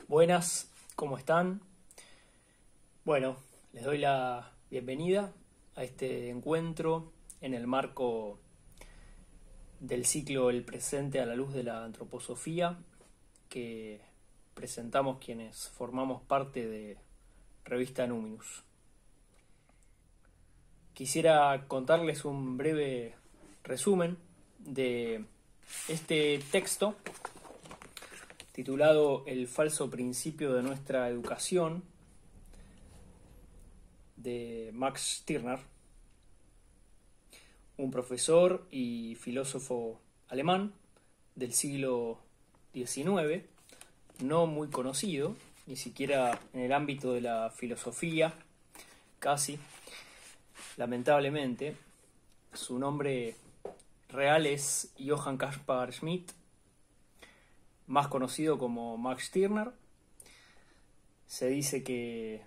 Buenas, ¿cómo están? Bueno, les doy la bienvenida a este encuentro en el marco del ciclo El presente a la luz de la antroposofía que presentamos quienes formamos parte de Revista Numinus. Quisiera contarles un breve resumen de este texto titulado El falso principio de nuestra educación, de Max Stirner, un profesor y filósofo alemán del siglo XIX, no muy conocido, ni siquiera en el ámbito de la filosofía, casi, lamentablemente. Su nombre real es Johann Caspar Schmidt, más conocido como Max Stirner. Se dice que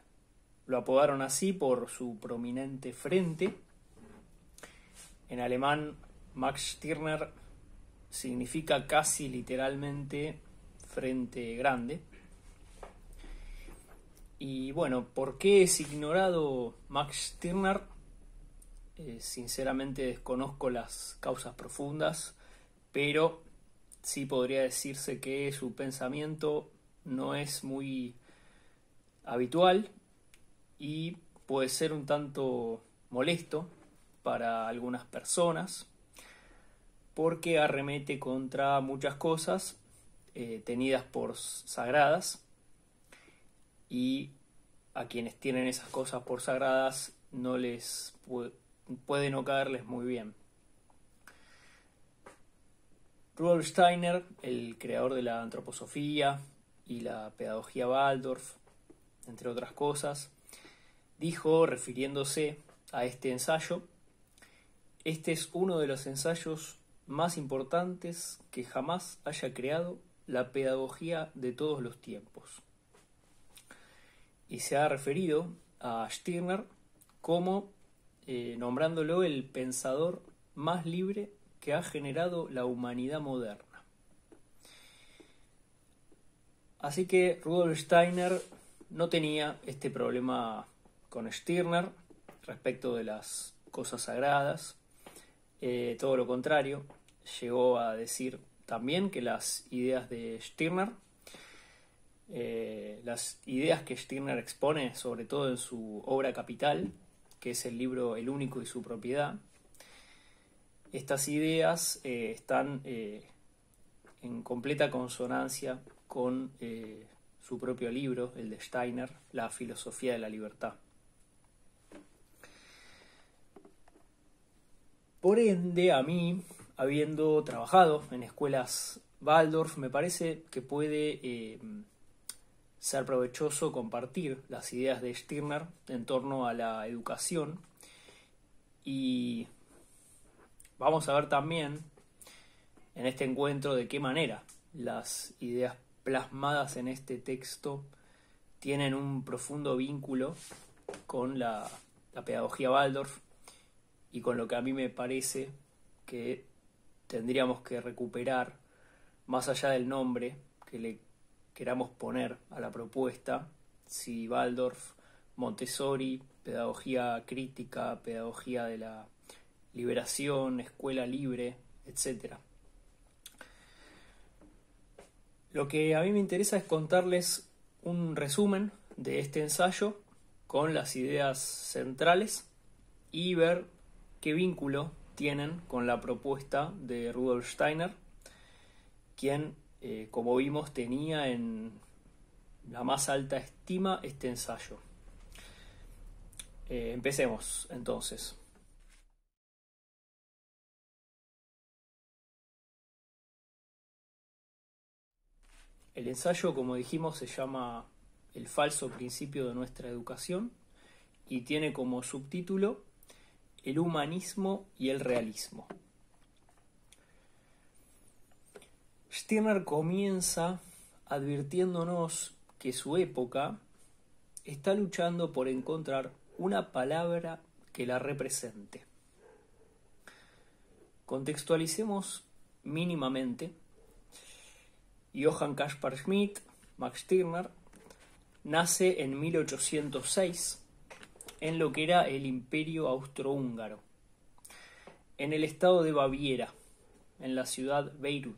lo apodaron así por su prominente frente. En alemán, Max Stirner significa casi literalmente frente grande. Y bueno, ¿por qué es ignorado Max Stirner? Sinceramente desconozco las causas profundas, pero sí podría decirse que su pensamiento no es muy habitual y puede ser un tanto molesto para algunas personas porque arremete contra muchas cosas tenidas por sagradas, y a quienes tienen esas cosas por sagradas no les puede no caerles muy bien. Rudolf Steiner, el creador de la antroposofía y la pedagogía Waldorf, entre otras cosas, dijo, refiriéndose a este ensayo: este es uno de los ensayos más importantes que jamás haya creado la pedagogía de todos los tiempos. Y se ha referido a Stirner como nombrándolo el pensador más libre que ha generado la humanidad moderna. Así que Rudolf Steiner no tenía este problema con Stirner respecto de las cosas sagradas. Todo lo contrario, llegó a decir también que las ideas de Stirner, las ideas que Stirner expone, sobre todo en su obra capital, que es el libro El único y su propiedad, estas ideas están en completa consonancia con su propio libro, el de Steiner, La filosofía de la libertad. Por ende, a mí, habiendo trabajado en escuelas Waldorf, me parece que puede ser provechoso compartir las ideas de Stirner en torno a la educación, y vamos a ver también en este encuentro de qué manera las ideas plasmadas en este texto tienen un profundo vínculo con la pedagogía Waldorf y con lo que a mí me parece que tendríamos que recuperar, más allá del nombre que le queramos poner a la propuesta, si Waldorf, Montessori, pedagogía crítica, pedagogía de la liberación, escuela libre, etc. Lo que a mí me interesa es contarles un resumen de este ensayo con las ideas centrales y ver qué vínculo tienen con la propuesta de Rudolf Steiner, quien, como vimos, tenía en la más alta estima este ensayo. Empecemos entonces. El ensayo, como dijimos, se llama El falso principio de nuestra educación y tiene como subtítulo El humanismo y el realismo. Stirner comienza advirtiéndonos que su época está luchando por encontrar una palabra que la represente. Contextualicemos mínimamente. Johann Caspar Schmidt, Max Stirner, nace en 1806 en lo que era el Imperio Austrohúngaro, en el estado de Baviera, en la ciudad Beirut,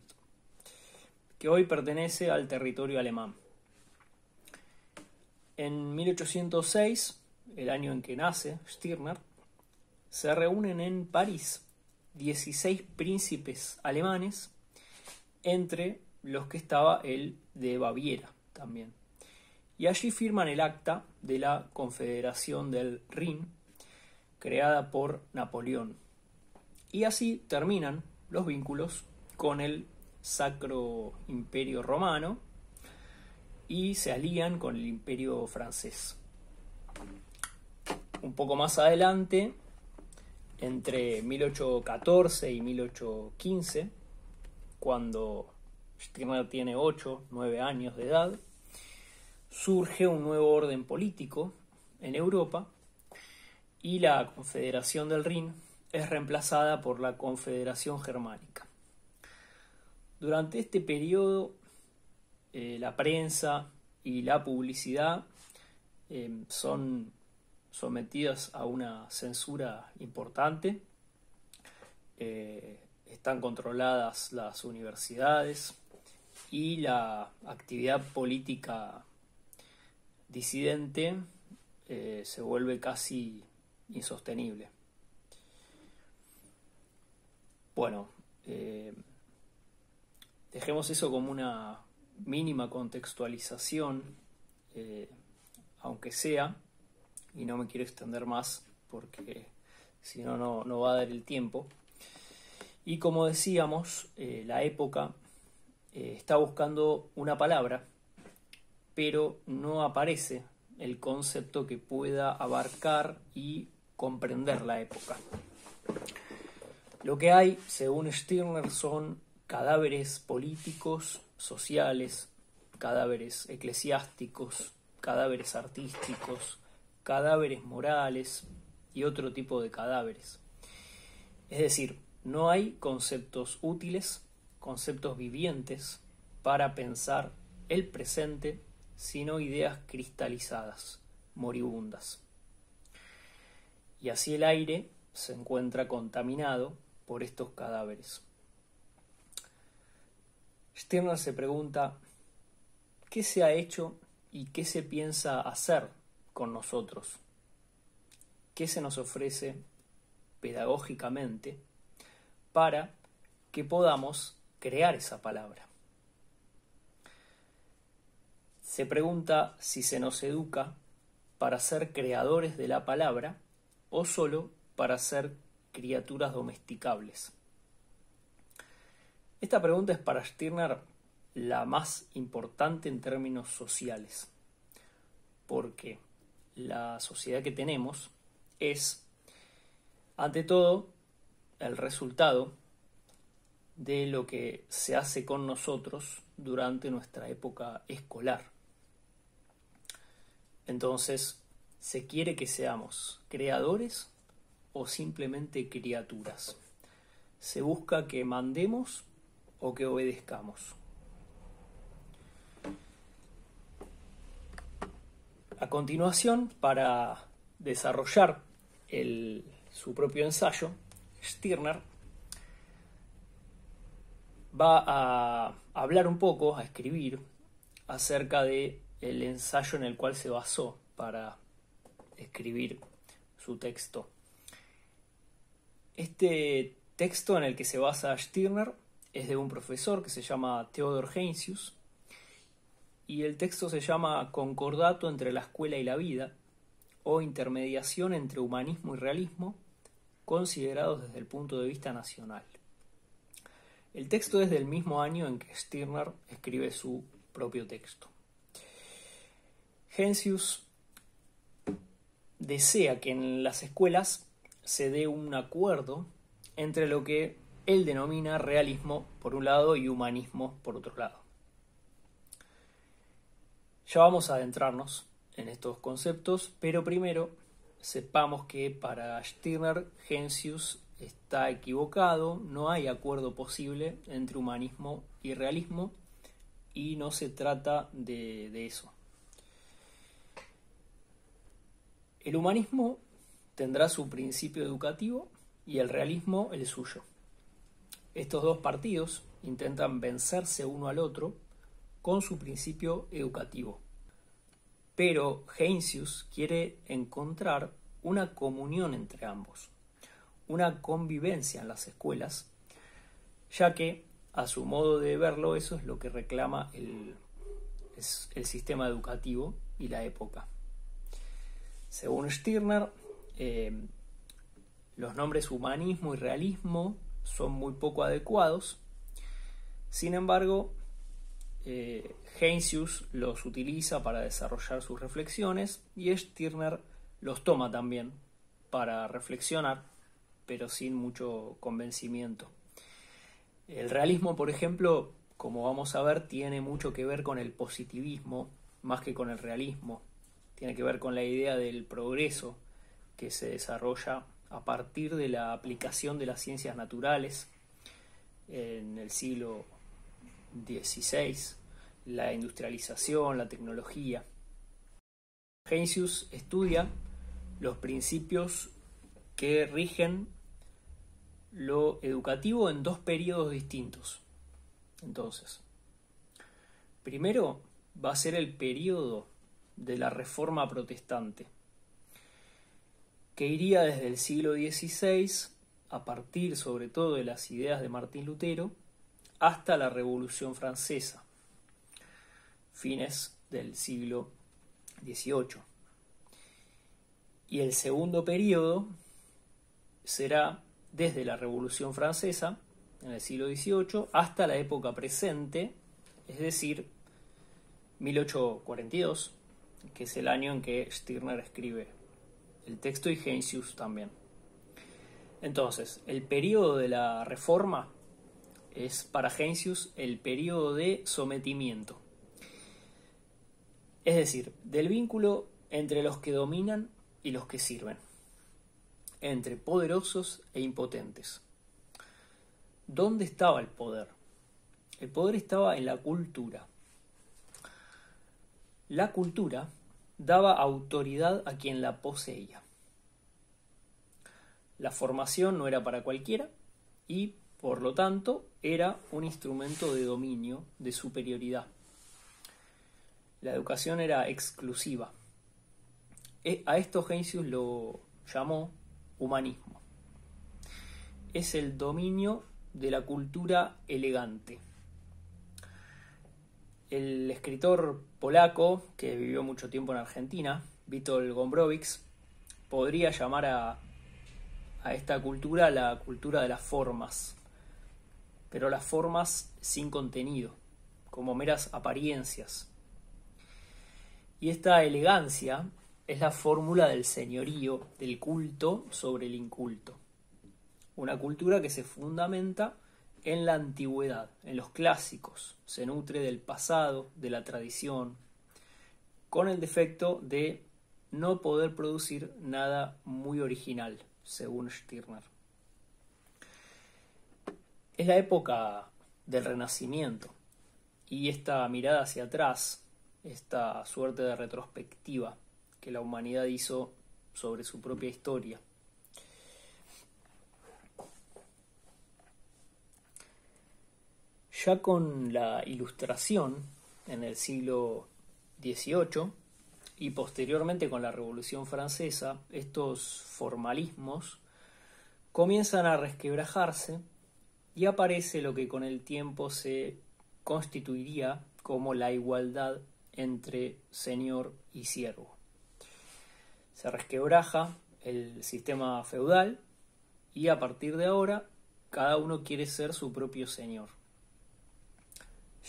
que hoy pertenece al territorio alemán. En 1806, el año en que nace Stirner, se reúnen en París 16 príncipes alemanes, entre los que estaba el de Baviera también. Y allí firman el acta de la Confederación del Rin, creada por Napoleón. Y así terminan los vínculos con el Sacro Imperio Romano y se alían con el Imperio Francés. Un poco más adelante, entre 1814 y 1815, cuando Stirner tiene 8, 9 años de edad, surge un nuevo orden político en Europa y la Confederación del Rin es reemplazada por la Confederación Germánica. Durante este periodo, la prensa y la publicidad son sometidas a una censura importante. Están controladas las universidades y la actividad política disidente se vuelve casi insostenible. Bueno, dejemos eso como una mínima contextualización, aunque sea, y no me quiero extender más porque si no, no va a dar el tiempo. Y como decíamos, la época está buscando una palabra, pero no aparece el concepto que pueda abarcar y comprender la época. Lo que hay, según Stirner, son cadáveres políticos, sociales, cadáveres eclesiásticos, cadáveres artísticos, cadáveres morales y otro tipo de cadáveres. Es decir, no hay conceptos útiles, conceptos vivientes para pensar el presente, sino ideas cristalizadas, moribundas. Y así el aire se encuentra contaminado por estos cadáveres. Stirner se pregunta, ¿qué se ha hecho y qué se piensa hacer con nosotros? ¿Qué se nos ofrece pedagógicamente para que podamos crear esa palabra? Se pregunta si se nos educa para ser creadores de la palabra o solo para ser criaturas domesticables. Esta pregunta es para Stirner la más importante en términos sociales, porque la sociedad que tenemos es, ante todo, el resultado de lo que se hace con nosotros durante nuestra época escolar. Entonces, ¿se quiere que seamos creadores o simplemente criaturas? ¿Se busca que mandemos o que obedezcamos? A continuación, para desarrollar su propio ensayo, Stirner va a hablar un poco, a escribir acerca del ensayo en el cual se basó para escribir su texto. Este texto en el que se basa Stirner es de un profesor que se llama Theodor Heinsius, y el texto se llama Concordato entre la escuela y la vida, o intermediación entre humanismo y realismo, considerados desde el punto de vista nacional. El texto es del mismo año en que Stirner escribe su propio texto. Heinsius desea que en las escuelas se dé un acuerdo entre lo que él denomina realismo por un lado y humanismo por otro lado. Ya vamos a adentrarnos en estos conceptos, pero primero sepamos que para Stirner, Heinsius está equivocado, no hay acuerdo posible entre humanismo y realismo, y no se trata de eso. El humanismo tendrá su principio educativo y el realismo el suyo. Estos dos partidos intentan vencerse uno al otro con su principio educativo. Pero Heinsius quiere encontrar una comunión entre ambos, una convivencia en las escuelas, ya que, a su modo de verlo, eso es lo que reclama el sistema educativo y la época. Según Stirner, los nombres humanismo y realismo son muy poco adecuados. Sin embargo, Heinsius los utiliza para desarrollar sus reflexiones y Stirner los toma también para reflexionar, pero sin mucho convencimiento. El realismo, por ejemplo, como vamos a ver, tiene mucho que ver con el positivismo más que con el realismo. Tiene que ver con la idea del progreso que se desarrolla a partir de la aplicación de las ciencias naturales en el siglo XVI, la industrialización, la tecnología. Heinsius estudia los principios que rigen lo educativo en dos periodos distintos. Entonces, primero va a ser el periodo de la Reforma Protestante, que iría desde el siglo XVI, a partir sobre todo de las ideas de Martín Lutero, hasta la Revolución Francesa, fines del siglo XVIII. Y el segundo periodo será desde la Revolución Francesa, en el siglo XVIII, hasta la época presente, es decir, 1842, que es el año en que Stirner escribe el texto y Heinsius también. Entonces, el periodo de la Reforma es para Heinsius el periodo de sometimiento, es decir, del vínculo entre los que dominan y los que sirven, entre poderosos e impotentes. ¿Dónde estaba el poder? El poder estaba en la cultura. La cultura daba autoridad a quien la poseía. La formación no era para cualquiera y, por lo tanto, era un instrumento de dominio, de superioridad. La educación era exclusiva. A esto Heinsius lo llamó humanismo. Es el dominio de la cultura elegante. El escritor polaco, que vivió mucho tiempo en Argentina, Witold Gombrowicz, podría llamar a esta cultura la cultura de las formas, pero las formas sin contenido, como meras apariencias. Y esta elegancia es la fórmula del señorío, del culto sobre el inculto. Una cultura que se fundamenta en la antigüedad, en los clásicos, se nutre del pasado, de la tradición, con el defecto de no poder producir nada muy original, según Stirner. Es la época del Renacimiento y esta mirada hacia atrás, esta suerte de retrospectiva que la humanidad hizo sobre su propia historia. Ya con la Ilustración en el siglo XVIII y posteriormente con la Revolución Francesa, estos formalismos comienzan a resquebrajarse y aparece lo que con el tiempo se constituiría como la igualdad entre señor y siervo. Se resquebraja el sistema feudal y a partir de ahora cada uno quiere ser su propio señor.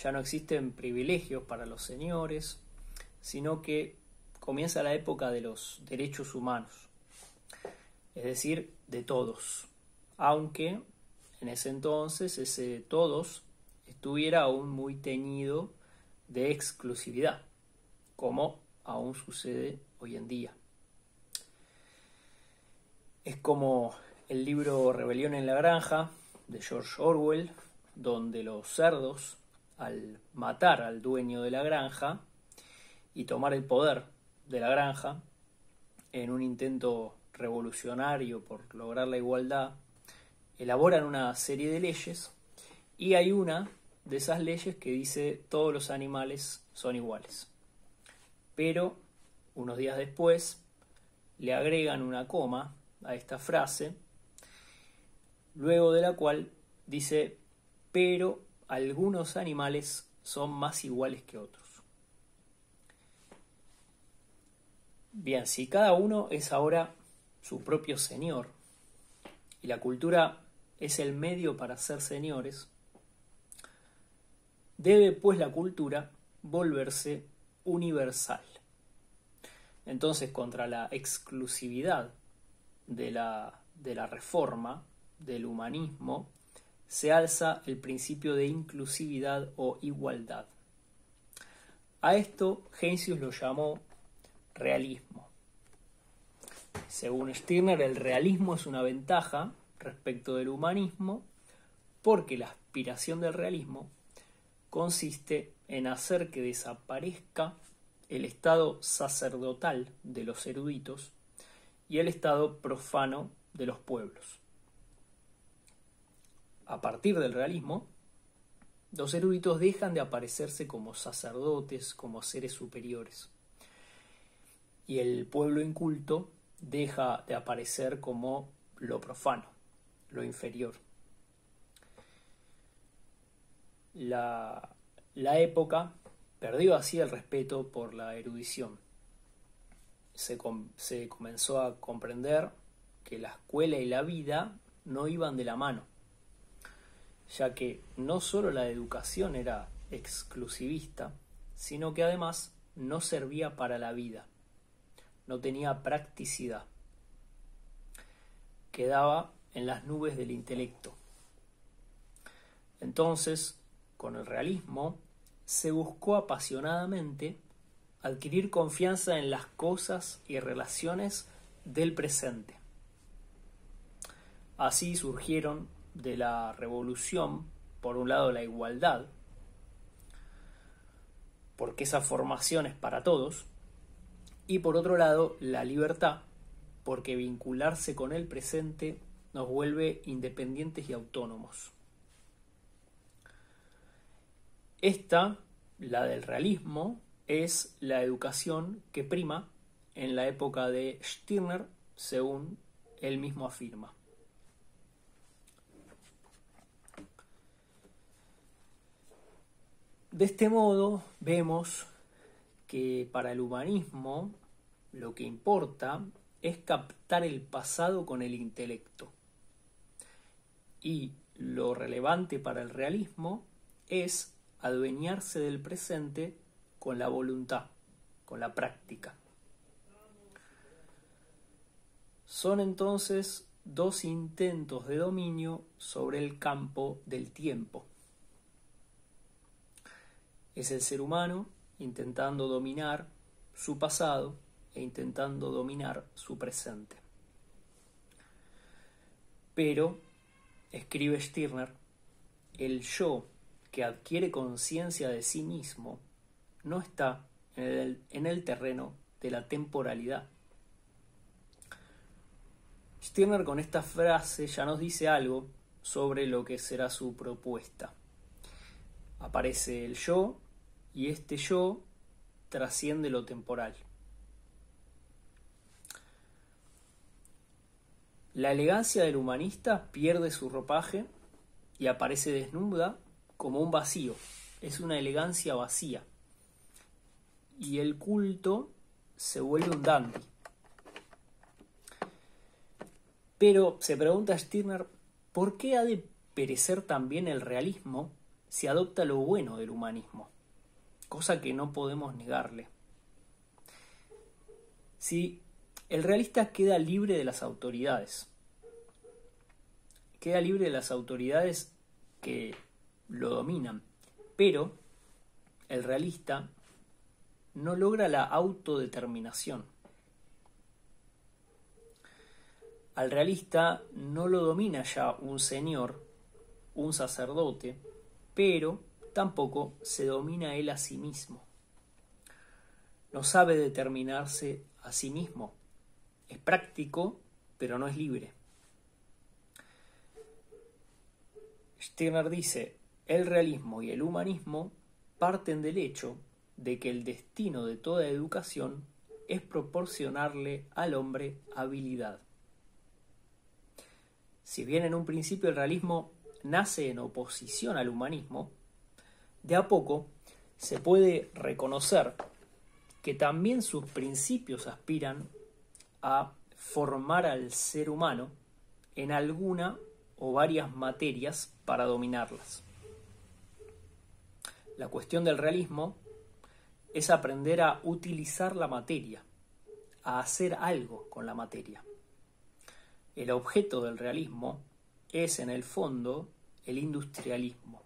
Ya no existen privilegios para los señores, sino que comienza la época de los derechos humanos, es decir, de todos, aunque en ese entonces ese todos estuviera aún muy teñido de exclusividad, como aún sucede hoy en día. Es como el libro Rebelión en la Granja de George Orwell, donde los cerdos al matar al dueño de la granja y tomar el poder de la granja en un intento revolucionario por lograr la igualdad, elaboran una serie de leyes y hay una de esas leyes que dice todos los animales son iguales. Pero unos días después le agregan una coma a esta frase, luego de la cual dice, pero algunos animales son más iguales que otros. Bien, si cada uno es ahora su propio señor y la cultura es el medio para ser señores, debe pues la cultura volverse universal. Entonces, contra la exclusividad de la reforma, del humanismo, se alza el principio de inclusividad o igualdad. A esto Heinsius lo llamó realismo. Según Stirner, el realismo es una ventaja respecto del humanismo porque la aspiración del realismo consiste en hacer que desaparezca el estado sacerdotal de los eruditos y el estado profano de los pueblos. A partir del realismo, los eruditos dejan de aparecerse como sacerdotes, como seres superiores, y el pueblo inculto deja de aparecer como lo profano, lo inferior. La época perdió así el respeto por la erudición. Se comenzó a comprender que la escuela y la vida no iban de la mano, ya que no solo la educación era exclusivista, sino que además no servía para la vida, no tenía practicidad, quedaba en las nubes del intelecto. Entonces, con el realismo, se buscó apasionadamente adquirir confianza en las cosas y relaciones del presente. Así surgieron de la revolución, por un lado, la igualdad, porque esa formación es para todos, y por otro lado, la libertad, porque vincularse con el presente nos vuelve independientes y autónomos. Esta, la del realismo, es la educación que prima en la época de Stirner, según él mismo afirma. De este modo, vemos que para el humanismo lo que importa es captar el pasado con el intelecto. Y lo relevante para el realismo es adueñarse del presente con la voluntad, con la práctica. Son entonces dos intentos de dominio sobre el campo del tiempo. Es el ser humano intentando dominar su pasado e intentando dominar su presente. Pero, escribe Stirner, el yo que adquiere conciencia de sí mismo no está en el terreno de la temporalidad. Stirner con esta frase ya nos dice algo sobre lo que será su propuesta. Aparece el yo y este yo trasciende lo temporal. La elegancia del humanista pierde su ropaje y aparece desnuda como un vacío. Es una elegancia vacía. Y el culto se vuelve un dandy. Pero se pregunta Stirner, ¿por qué ha de perecer también el realismo si adopta lo bueno del humanismo? Cosa que no podemos negarle. Si el realista queda libre de las autoridades, queda libre de las autoridades que lo dominan, pero el realista no logra la autodeterminación. Al realista no lo domina ya un señor, un sacerdote, pero tampoco se domina él a sí mismo. No sabe determinarse a sí mismo. Es práctico, pero no es libre. Stirner dice, el realismo y el humanismo parten del hecho de que el destino de toda educación es proporcionarle al hombre habilidad. Si bien en un principio el realismo nace en oposición al humanismo, de a poco se puede reconocer que también sus principios aspiran a formar al ser humano en alguna o varias materias para dominarlas. La cuestión del realismo es aprender a utilizar la materia, a hacer algo con la materia. El objeto del realismo es, en el fondo, el industrialismo.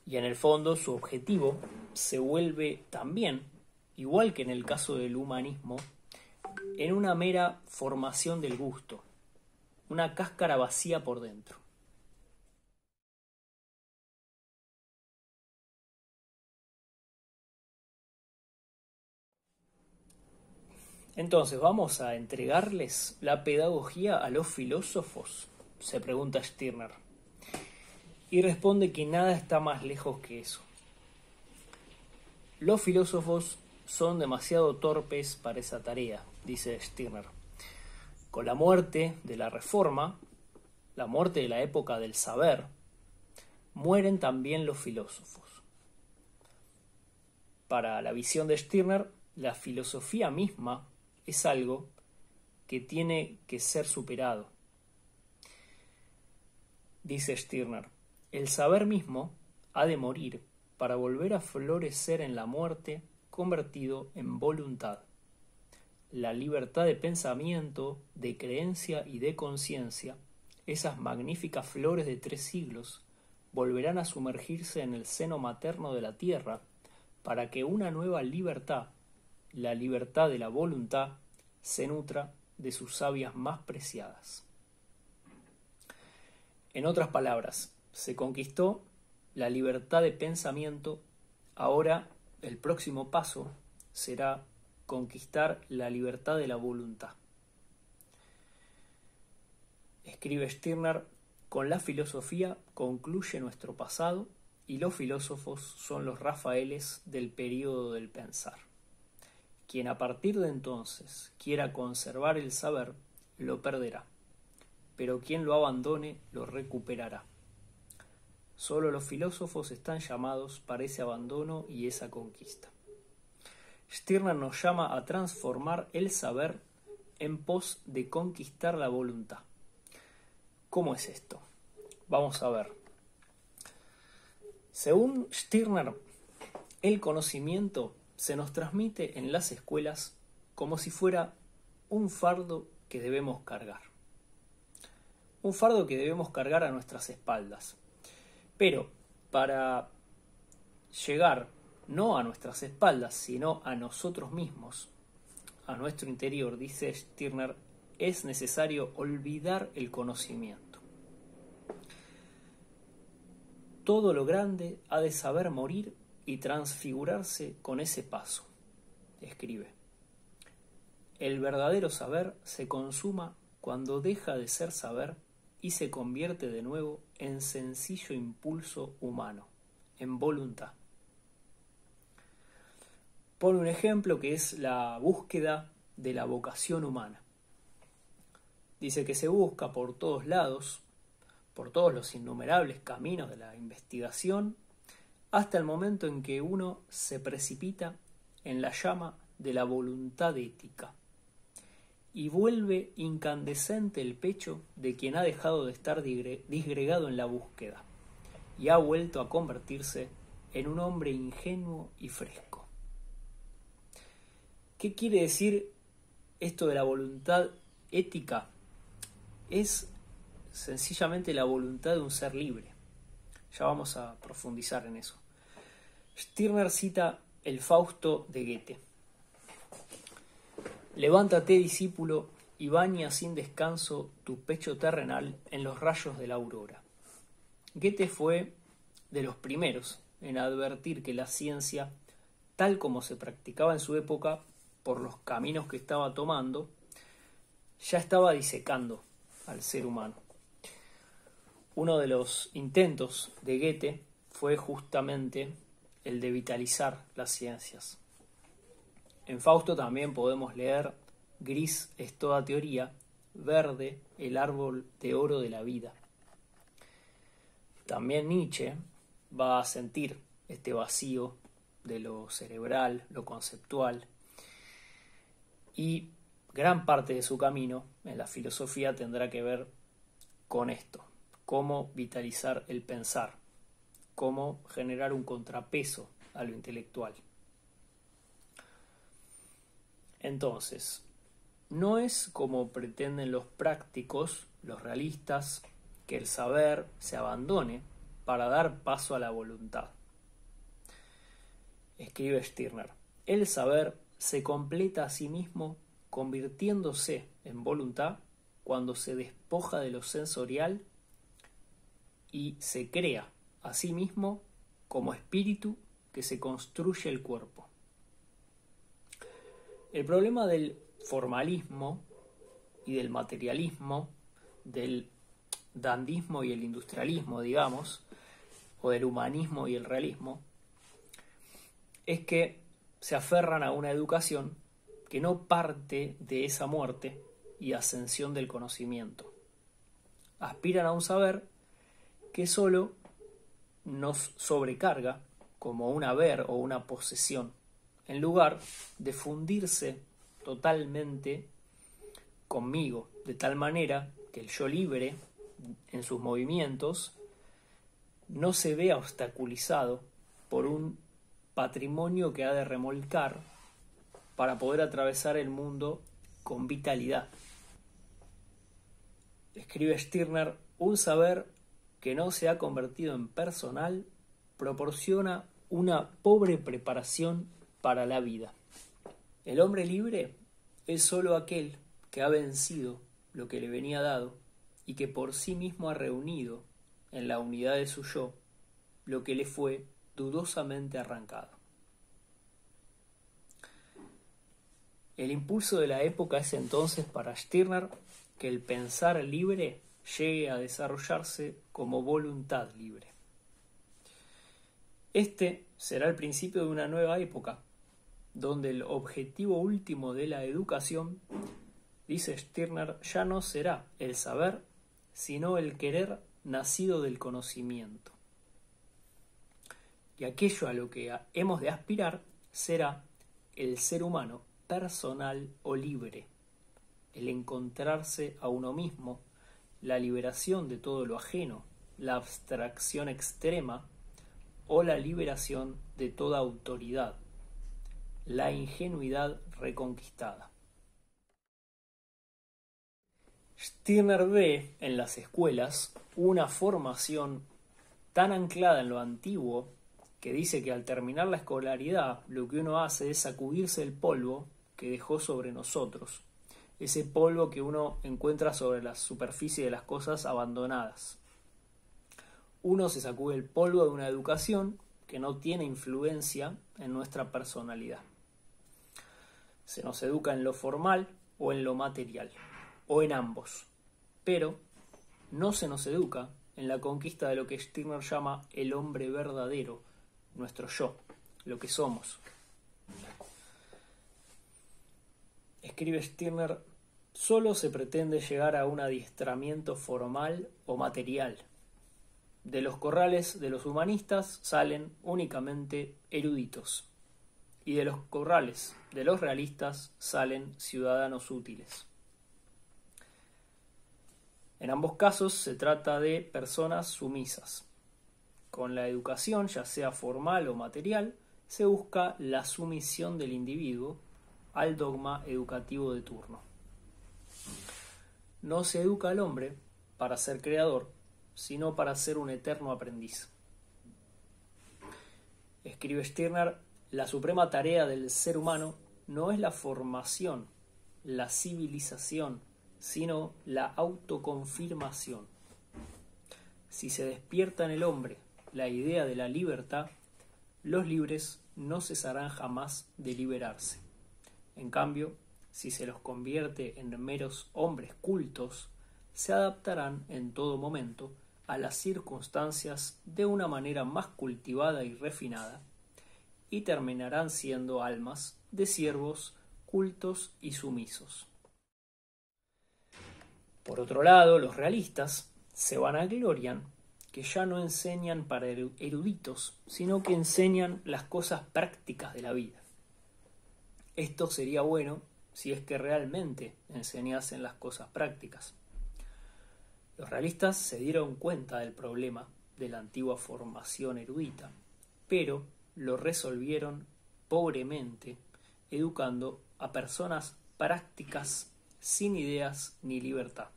Y en el fondo su objetivo se vuelve también, igual que en el caso del humanismo, en una mera formación del gusto, una cáscara vacía por dentro. Entonces, ¿vamos a entregarles la pedagogía a los filósofos?, se pregunta Stirner. Y responde que nada está más lejos que eso. Los filósofos son demasiado torpes para esa tarea, dice Stirner. Con la muerte de la Reforma, la muerte de la época del saber, mueren también los filósofos. Para la visión de Stirner, la filosofía misma es algo que tiene que ser superado. Dice Stirner, el saber mismo ha de morir para volver a florecer en la muerte convertido en voluntad. La libertad de pensamiento, de creencia y de conciencia, esas magníficas flores de 3 siglos, volverán a sumergirse en el seno materno de la tierra para que una nueva libertad, la libertad de la voluntad, se nutra de sus savias más preciadas. En otras palabras, se conquistó la libertad de pensamiento, ahora el próximo paso será conquistar la libertad de la voluntad. Escribe Stirner, con la filosofía concluye nuestro pasado y los filósofos son los Rafaeles del período del pensar. Quien a partir de entonces quiera conservar el saber, lo perderá, pero quien lo abandone, lo recuperará. Solo los filósofos están llamados para ese abandono y esa conquista. Stirner nos llama a transformar el saber en pos de conquistar la voluntad. ¿Cómo es esto? Vamos a ver. Según Stirner, el conocimiento se nos transmite en las escuelas como si fuera un fardo que debemos cargar. Un fardo que debemos cargar a nuestras espaldas. Pero para llegar no a nuestras espaldas, sino a nosotros mismos, a nuestro interior, dice Stirner, es necesario olvidar el conocimiento. Todo lo grande ha de saber morir y transfigurarse con ese paso, escribe. El verdadero saber se consuma cuando deja de ser saber y se convierte de nuevo en sencillo impulso humano, en voluntad. Pone un ejemplo que es la búsqueda de la vocación humana. Dice que se busca por todos lados, por todos los innumerables caminos de la investigación, hasta el momento en que uno se precipita en la llama de la voluntad ética y vuelve incandescente el pecho de quien ha dejado de estar disgregado en la búsqueda y ha vuelto a convertirse en un hombre ingenuo y fresco. ¿Qué quiere decir esto de la voluntad ética? Es sencillamente la voluntad de un ser libre. Ya vamos a profundizar en eso. Stirner cita el Fausto de Goethe. Levántate, discípulo, y baña sin descanso tu pecho terrenal en los rayos de la aurora. Goethe fue de los primeros en advertir que la ciencia, tal como se practicaba en su época, por los caminos que estaba tomando, ya estaba disecando al ser humano. Uno de los intentos de Goethe fue justamente el de vitalizar las ciencias. En Fausto también podemos leer: gris es toda teoría, verde el árbol de oro de la vida. También Nietzsche va a sentir este vacío de lo cerebral, lo conceptual, y gran parte de su camino en la filosofía tendrá que ver con esto: cómo vitalizar el pensar, cómo generar un contrapeso a lo intelectual. Entonces, no es como pretenden los prácticos, los realistas, que el saber se abandone para dar paso a la voluntad. Escribe Stirner: el saber se completa a sí mismo convirtiéndose en voluntad cuando se despoja de lo sensorial y se crea a sí mismo como espíritu que se construye el cuerpo. El problema del formalismo y del materialismo, del dandismo y el industrialismo, digamos, o del humanismo y el realismo, es que se aferran a una educación que no parte de esa muerte y ascensión del conocimiento. Aspiran a un saber que solo nos sobrecarga como un haber o una posesión, en lugar de fundirse totalmente conmigo, de tal manera que el yo libre en sus movimientos no se vea obstaculizado por un patrimonio que ha de remolcar para poder atravesar el mundo con vitalidad. Escribe Stirner: un saber que no se ha convertido en personal proporciona una pobre preparación para la vida. El hombre libre es sólo aquel que ha vencido lo que le venía dado y que por sí mismo ha reunido en la unidad de su yo lo que le fue dudosamente arrancado. El impulso de la época es entonces para Stirner que el pensar libre llegue a desarrollarse como voluntad libre. Este será el principio de una nueva época, donde el objetivo último de la educación, dice Stirner, ya no será el saber, sino el querer nacido del conocimiento. Y aquello a lo que hemos de aspirar será el ser humano personal o libre, el encontrarse a uno mismo, la liberación de todo lo ajeno, la abstracción extrema o la liberación de toda autoridad, la ingenuidad reconquistada. Stirner ve en las escuelas una formación tan anclada en lo antiguo que dice que al terminar la escolaridad lo que uno hace es sacudirse el polvo que dejó sobre nosotros, ese polvo que uno encuentra sobre la superficie de las cosas abandonadas. Uno se sacude el polvo de una educación que no tiene influencia en nuestra personalidad. Se nos educa en lo formal o en lo material, o en ambos, pero no se nos educa en la conquista de lo que Stirner llama el hombre verdadero, nuestro yo, lo que somos. Escribe Stirner: solo se pretende llegar a un adiestramiento formal o material. De los corrales de los humanistas salen únicamente eruditos, y de los corrales de los realistas salen ciudadanos útiles. En ambos casos se trata de personas sumisas. Con la educación, ya sea formal o material, se busca la sumisión del individuo al dogma educativo de turno. No se educa al hombre para ser creador, sino para ser un eterno aprendiz. Escribe Stirner: la suprema tarea del ser humano no es la formación, la civilización, sino la autoconfirmación. Si se despierta en el hombre la idea de la libertad, los libres no cesarán jamás de liberarse. En cambio, si se los convierte en meros hombres cultos, se adaptarán en todo momento a las circunstancias de una manera más cultivada y refinada, y terminarán siendo almas de siervos cultos y sumisos. Por otro lado, los realistas se vanaglorian que ya no enseñan para eruditos, sino que enseñan las cosas prácticas de la vida. Esto sería bueno si es que realmente enseñasen las cosas prácticas. Los realistas se dieron cuenta del problema de la antigua formación erudita, pero lo resolvieron pobremente, educando a personas prácticas sin ideas ni libertad.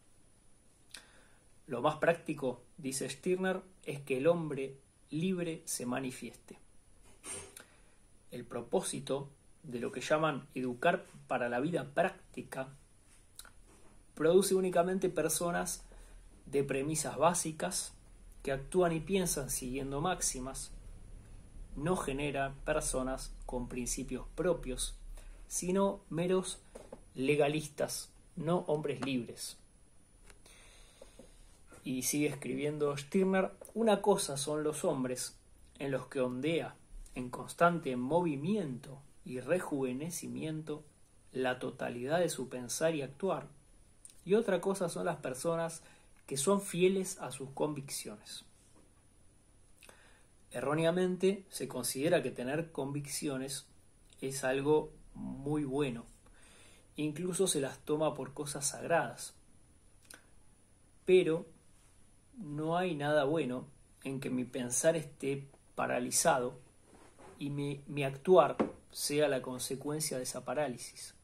Lo más práctico, dice Stirner, es que el hombre libre se manifieste. El propósito de lo que llaman educar para la vida práctica produce únicamente personas de premisas básicas que actúan y piensan siguiendo máximas, no genera personas con principios propios, sino meros legalistas, no hombres libres. Y sigue escribiendo Stirner, una cosa son los hombres en los que ondea en constante movimiento y rejuvenecimiento la totalidad de su pensar y actuar, y otra cosa son las personas que son fieles a sus convicciones. Erróneamente se considera que tener convicciones es algo muy bueno, incluso se las toma por cosas sagradas, pero no hay nada bueno en que mi pensar esté paralizado y mi actuar sea la consecuencia de esa parálisis.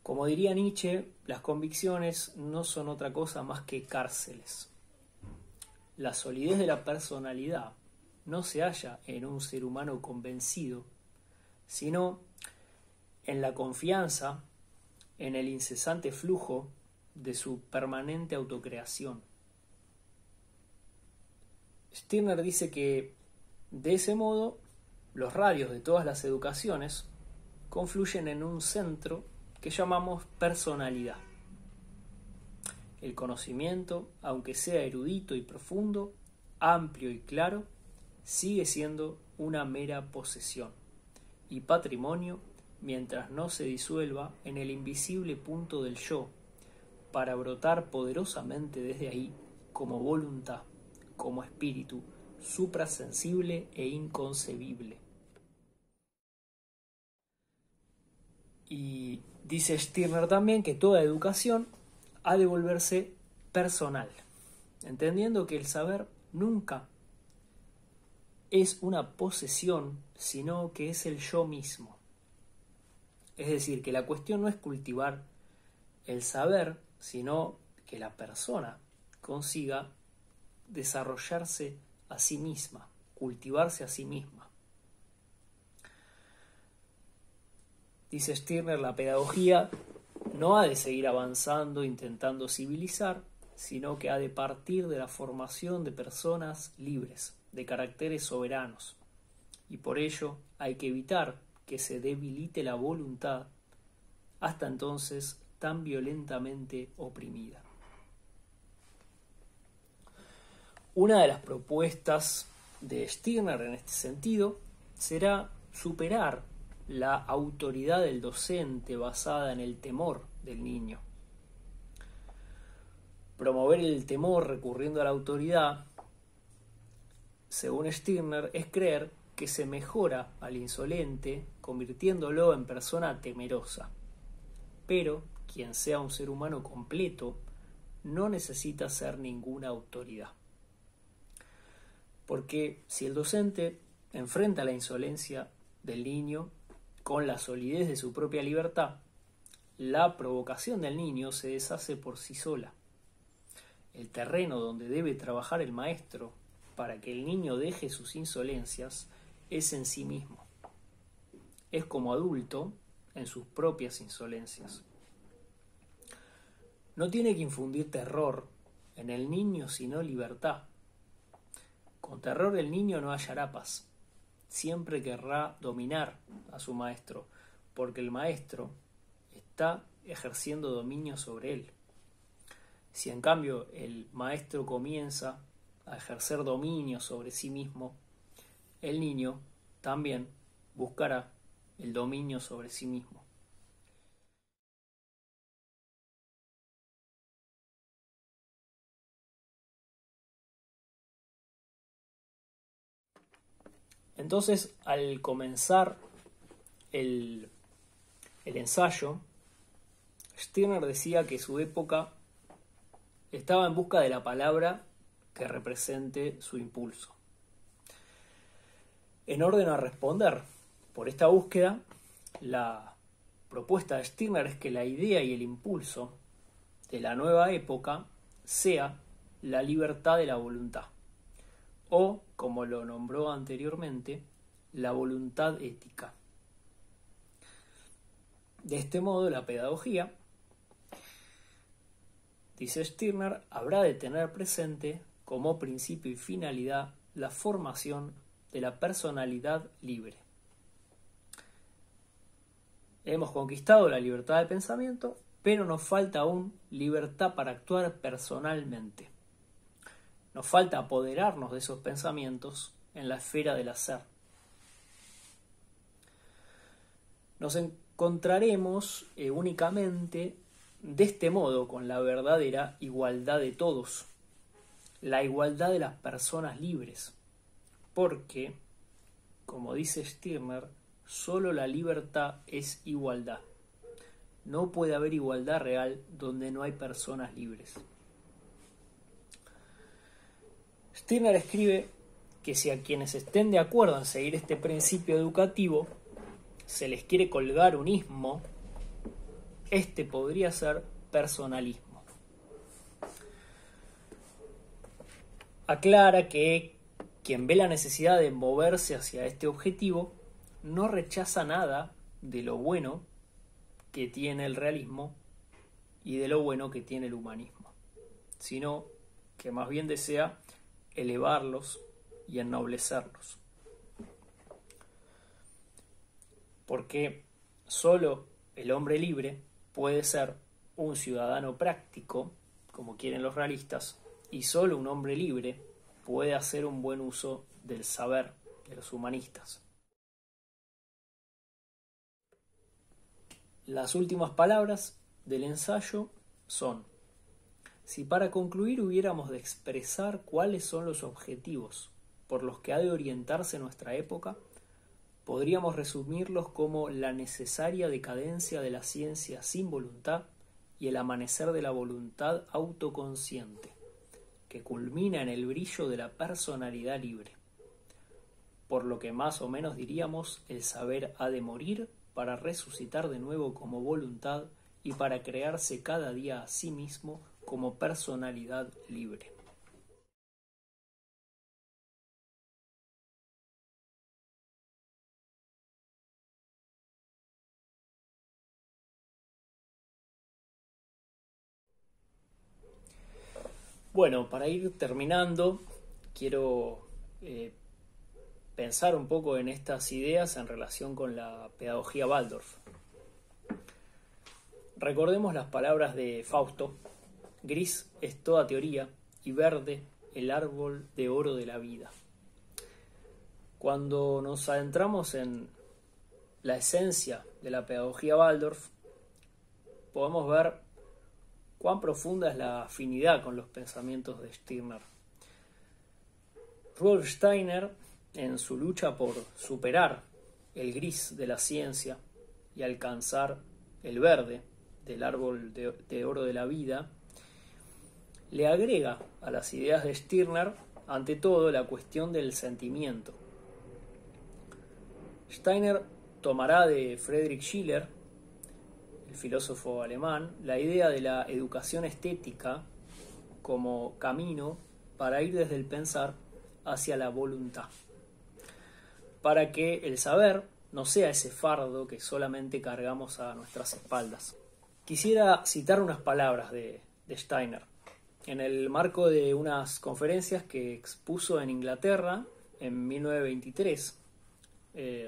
Como diría Nietzsche, las convicciones no son otra cosa más que cárceles. La solidez de la personalidad no se halla en un ser humano convencido, sino en la confianza, en el incesante flujo de su permanente autocreación. Stirner dice que, de ese modo, los radios de todas las educaciones confluyen en un centro que llamamos personalidad. El conocimiento, aunque sea erudito y profundo, amplio y claro, sigue siendo una mera posesión y patrimonio mientras no se disuelva en el invisible punto del yo, para brotar poderosamente desde ahí como voluntad, como espíritu suprasensible e inconcebible. Y dice Stirner también que toda educación ha de volverse personal, entendiendo que el saber nunca es una posesión, sino que es el yo mismo. Es decir, que la cuestión no es cultivar el saber, sino que la persona consiga desarrollarse a sí misma, cultivarse a sí misma. Dice Stirner, la pedagogía no ha de seguir avanzando intentando civilizar, sino que ha de partir de la formación de personas libres, de caracteres soberanos, y por ello hay que evitar que se debilite la voluntad, hasta entonces tan violentamente oprimida. Una de las propuestas de Stirner en este sentido será superar la autoridad del docente basada en el temor del niño. Promover el temor recurriendo a la autoridad, según Stirner, es creer que se mejora al insolente convirtiéndolo en persona temerosa. Pero quien sea un ser humano completo no necesita ser ninguna autoridad. Porque si el docente enfrenta la insolencia del niño con la solidez de su propia libertad, la provocación del niño se deshace por sí sola. El terreno donde debe trabajar el maestro para que el niño deje sus insolencias es en sí mismo. Es como adulto en sus propias insolencias. No tiene que infundir terror en el niño, sino libertad. Con terror el niño no hallará paz. Siempre querrá dominar a su maestro, porque el maestro está ejerciendo dominio sobre él. Si en cambio el maestro comienza a ejercer dominio sobre sí mismo, el niño también buscará el dominio sobre sí mismo. Entonces, al comenzar el ensayo, Stirner decía que su época estaba en busca de la palabra que represente su impulso. En orden a responder por esta búsqueda, la propuesta de Stirner es que la idea y el impulso de la nueva época sea la libertad de la voluntad, o, como lo nombró anteriormente, la voluntad ética. De este modo, la pedagogía, dice Stirner, habrá de tener presente como principio y finalidad la formación de la personalidad libre. Hemos conquistado la libertad de pensamiento, pero nos falta aún libertad para actuar personalmente. Nos falta apoderarnos de esos pensamientos en la esfera del hacer. Nos encontraremos únicamente de este modo con la verdadera igualdad de todos, la igualdad de las personas libres, porque, como dice Stirner, solo la libertad es igualdad. No puede haber igualdad real donde no hay personas libres. Stirner escribe que si a quienes estén de acuerdo en seguir este principio educativo se les quiere colgar un ismo, este podría ser personalismo. Aclara que quien ve la necesidad de moverse hacia este objetivo no rechaza nada de lo bueno que tiene el realismo y de lo bueno que tiene el humanismo, sino que más bien desea elevarlos y ennoblecerlos. Porque solo el hombre libre puede ser un ciudadano práctico, como quieren los realistas, y solo un hombre libre puede hacer un buen uso del saber de los humanistas. Las últimas palabras del ensayo son: si para concluir hubiéramos de expresar cuáles son los objetivos por los que ha de orientarse nuestra época, podríamos resumirlos como la necesaria decadencia de la ciencia sin voluntad y el amanecer de la voluntad autoconsciente, que culmina en el brillo de la personalidad libre. Por lo que más o menos diríamos, el saber ha de morir para resucitar de nuevo como voluntad y para crearse cada día a sí mismo como personalidad libre. Bueno, para ir terminando, quiero pensar un poco en estas ideas en relación con la pedagogía Waldorf. Recordemos las palabras de Fausto: gris es toda teoría y verde el árbol de oro de la vida. Cuando nos adentramos en la esencia de la pedagogía Waldorf, podemos ver cuán profunda es la afinidad con los pensamientos de Stirner. Rudolf Steiner, en su lucha por superar el gris de la ciencia y alcanzar el verde del árbol de oro de la vida, le agrega a las ideas de Stirner, ante todo, la cuestión del sentimiento. Steiner tomará de Friedrich Schiller, el filósofo alemán, la idea de la educación estética como camino para ir desde el pensar hacia la voluntad, para que el saber no sea ese fardo que solamente cargamos a nuestras espaldas. Quisiera citar unas palabras de Steiner. en el marco de unas conferencias que expuso en Inglaterra en 1923,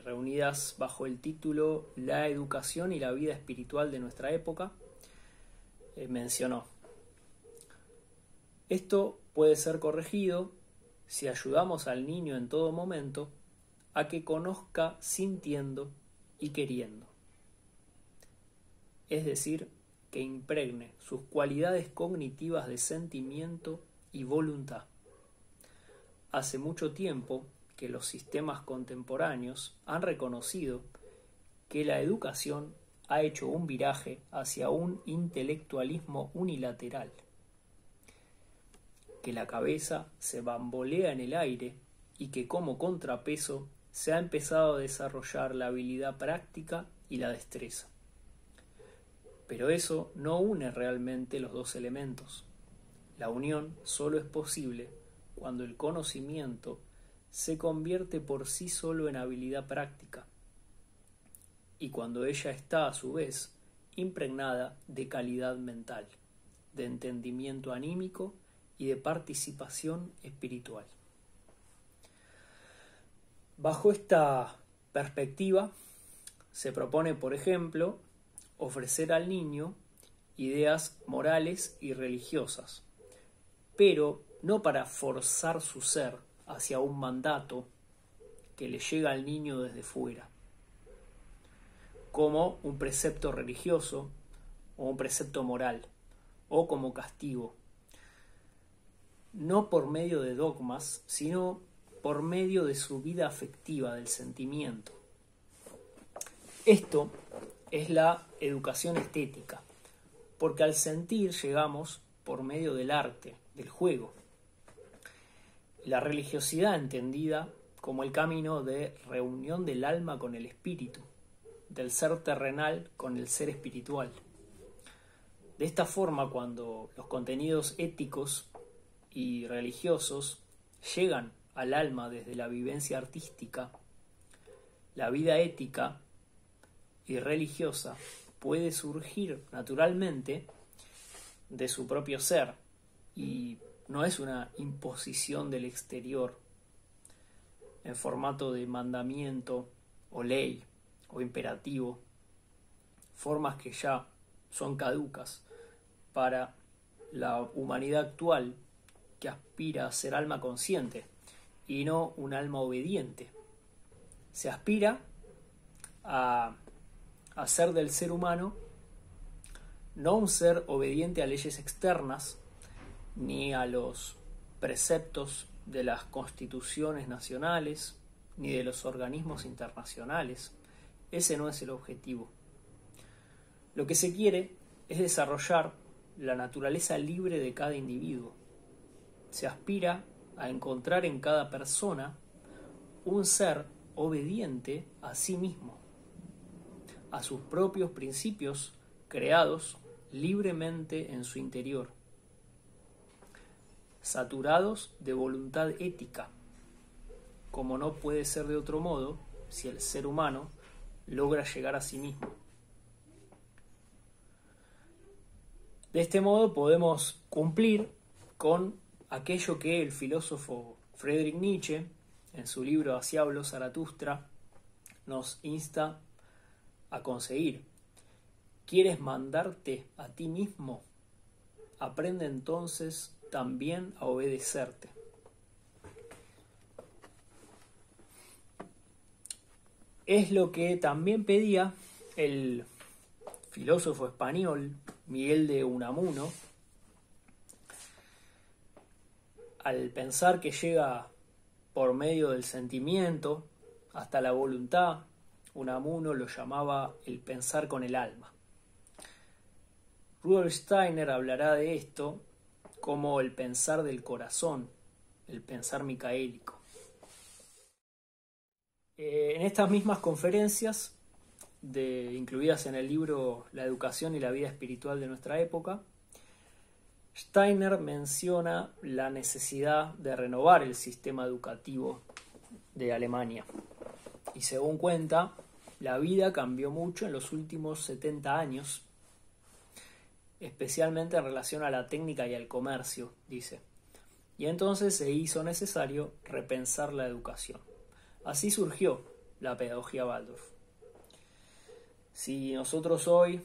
reunidas bajo el título La educación y la vida espiritual de nuestra época, mencionó: esto puede ser corregido si ayudamos al niño en todo momento a que conozca sintiendo y queriendo. Es decir, que impregne sus cualidades cognitivas de sentimiento y voluntad. Hace mucho tiempo que los sistemas contemporáneos han reconocido que la educación ha hecho un viraje hacia un intelectualismo unilateral, que la cabeza se bambolea en el aire y que como contrapeso se ha empezado a desarrollar la habilidad práctica y la destreza. Pero eso no une realmente los dos elementos. La unión solo es posible cuando el conocimiento se convierte por sí solo en habilidad práctica y cuando ella está a su vez impregnada de calidad mental, de entendimiento anímico y de participación espiritual. Bajo esta perspectiva se propone, por ejemplo, ofrecer al niño ideas morales y religiosas, pero no para forzar su ser hacia un mandato que le llega al niño desde fuera, como un precepto religioso o un precepto moral, o como castigo, no por medio de dogmas, sino por medio de su vida afectiva, del sentimiento. Esto es la educación estética, porque al sentir llegamos por medio del arte, del juego. La religiosidad entendida como el camino de reunión del alma con el espíritu, del ser terrenal con el ser espiritual. De esta forma, cuando los contenidos éticos y religiosos llegan al alma desde la vivencia artística, la vida ética y religiosa puede surgir naturalmente de su propio ser y no es una imposición del exterior en formato de mandamiento o ley o imperativo, formas que ya son caducas para la humanidad actual que aspira a ser alma consciente y no un alma obediente. Se aspira a hacer del ser humano no un ser obediente a leyes externas ni a los preceptos de las constituciones nacionales ni de los organismos internacionales. Ese no es el objetivo. Lo que se quiere es desarrollar la naturaleza libre de cada individuo. Se aspira a encontrar en cada persona un ser obediente a sí mismo, a sus propios principios creados libremente en su interior, saturados de voluntad ética, como no puede ser de otro modo si el ser humano logra llegar a sí mismo. De este modo podemos cumplir con aquello que el filósofo Friedrich Nietzsche, en su libro Así habló Zaratustra, nos insta a conseguir. ¿Quieres mandarte a ti mismo? Aprende entonces también a obedecerte. Es lo que también pedía el filósofo español Miguel de Unamuno al pensar que llega por medio del sentimiento hasta la voluntad. Unamuno lo llamaba el pensar con el alma. Rudolf Steiner hablará de esto como el pensar del corazón, el pensar micaélico. En estas mismas conferencias, incluidas en el libro La educación y la vida espiritual de nuestra época, Steiner menciona la necesidad de renovar el sistema educativo de Alemania. Y según cuenta, la vida cambió mucho en los últimos 70 años. especialmente en relación a la técnica y al comercio, dice. Y entonces se hizo necesario repensar la educación. Así surgió la pedagogía Waldorf. Si nosotros hoy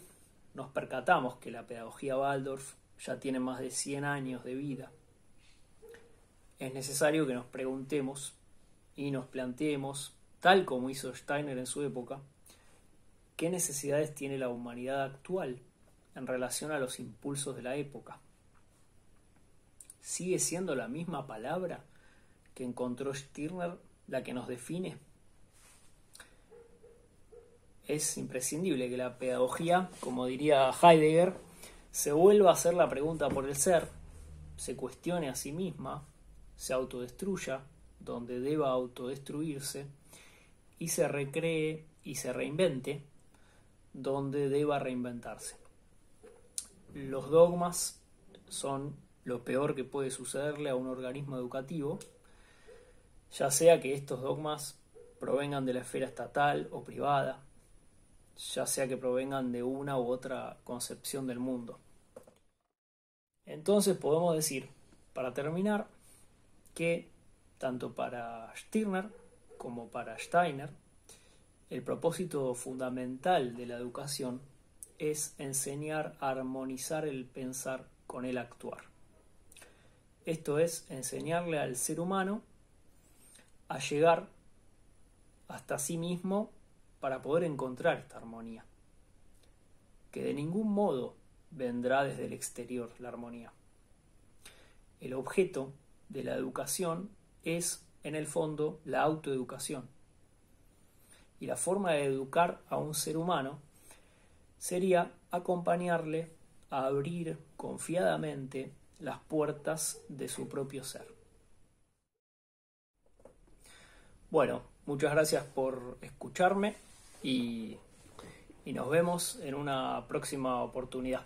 nos percatamos que la pedagogía Waldorf ya tiene más de 100 años de vida, es necesario que nos preguntemos y nos planteemos, tal como hizo Steiner en su época, qué necesidades tiene la humanidad actual en relación a los impulsos de la época. ¿Sigue siendo la misma palabra que encontró Stirner la que nos define? Es imprescindible que la pedagogía, como diría Heidegger, se vuelva a hacer la pregunta por el ser, se cuestione a sí misma, se autodestruya donde deba autodestruirse y se recree y se reinvente donde deba reinventarse. Los dogmas son lo peor que puede sucederle a un organismo educativo, ya sea que estos dogmas provengan de la esfera estatal o privada, ya sea que provengan de una u otra concepción del mundo. Entonces podemos decir, para terminar, que tanto para Stirner como para Steiner, el propósito fundamental de la educación es enseñar a armonizar el pensar con el actuar. Esto es, enseñarle al ser humano a llegar hasta sí mismo para poder encontrar esta armonía, que de ningún modo vendrá desde el exterior la armonía. El objeto de la educación es, en el fondo, la autoeducación. Y la forma de educar a un ser humano sería acompañarle a abrir confiadamente las puertas de su propio ser. Bueno, muchas gracias por escucharme y nos vemos en una próxima oportunidad.